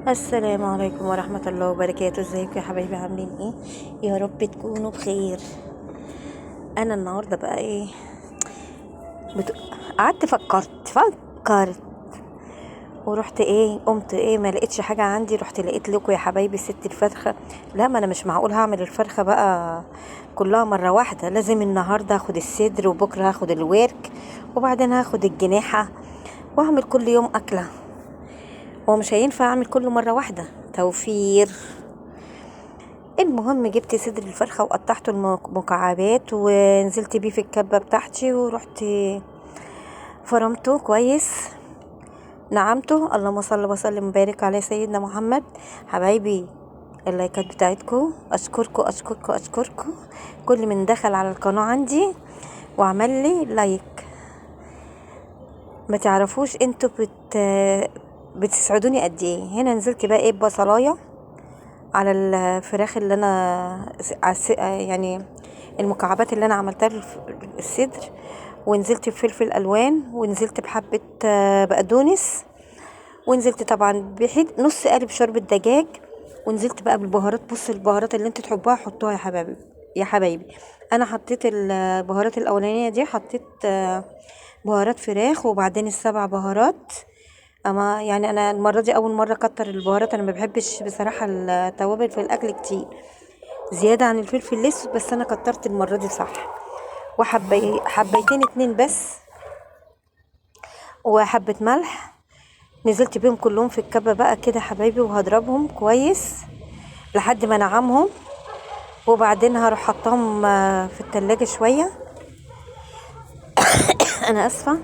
السلام عليكم ورحمة الله وبركاته. ازيكم يا حبايبي؟ عاملين ايه؟ يا رب تكونوا بخير. انا النهاردة بقى ايه بت... قعدت فكرت ورحت قمت ما لقيتش حاجة عندي، رحت لقيت لكم يا حبايبي ست الفرخة. لا، ما انا مش معقول هعمل الفرخة بقى كلها مرة واحدة، لازم النهاردة هاخد الصدر وبكرة هاخد الورك وبعدين هاخد الجناحة واعمل كل يوم اكلة. هو مش هينفع اعمل كله مرة واحدة، توفير. المهم جبت صدر الفرخة وقطعته مكعبات ونزلت بيه في الكبة بتاعتي ورحت فرمته كويس، نعمته. اللهم صل وسلم وبارك على سيدنا محمد. حبايبي، اللايكات بتاعتكم اشكركم كل من دخل على القناة عندي وعمل لي لايك. ما تعرفوش انتوا بتسعدوني قد ايه. هنا نزلت بقى ببصلايه على الفراخ اللي انا يعني المكعبات اللي انا عملتها الصدر، ونزلت بفلفل الوان، ونزلت بحبه بقدونس، ونزلت طبعا نص قالب شوربه دجاج، ونزلت بقى بالبهارات. بص، البهارات اللي انت تحبوها حطوها يا حبايبي يا حبايبي. انا حطيت البهارات الاولانيه دي، حطيت بهارات فراخ وبعدين السبع بهارات. اما يعني انا المره دي اول مره اكتر البهارات، انا ما بحبش بصراحه التوابل في الاكل كتير زياده عن الفلفل الاسود، بس انا كترت المره دي صح. حبيتين اتنين بس، وحبه ملح. نزلت بيهم كلهم في الكبه بقى كده حبايبي، وهضربهم كويس لحد ما انعمهم، وبعدين هروح حطهم في التلاجة شويه. انا اسفه.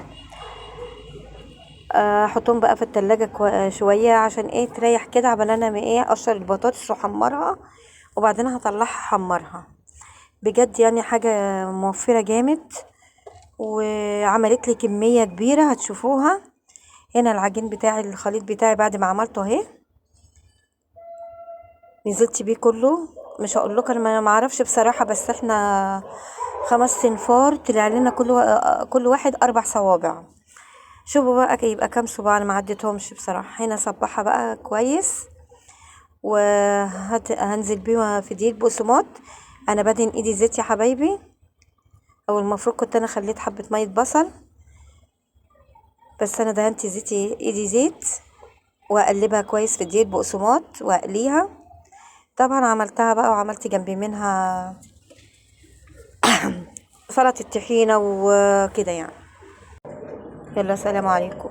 احطهم بقى في التلاجة شويه عشان تريح كده، عبال انا اقشر البطاطس واحمرها وبعدين هطلعها احمرها. بجد يعني حاجة موفرة جامد، وعملت لي كمية كبيرة هتشوفوها. هنا العجين بتاعي، الخليط بتاعي بعد ما عملته اهي، نزلت بيه كله. مش هقول لكم، انا ما اعرفش بصراحة، بس احنا 5 صنفار طلع لنا كل واحد 4 صوابع. شوفوا بقى يبقى كام صباع، انا ما عديتهمش بصراحة. هنا صبحها بقى كويس، وهنزل بيها في دقيق بقسماط. انا بدهن ايدي زيت يا حبايبي، او المفروض كنت انا خليت حبة مية بصل، بس انا دهنت ايدي زيت، واقلبها كويس في دقيق بقسماط واقليها. طبعا عملتها بقى وعملت جنبي منها سلطة الطحينة وكده يعني. يلا، سلام عليكم.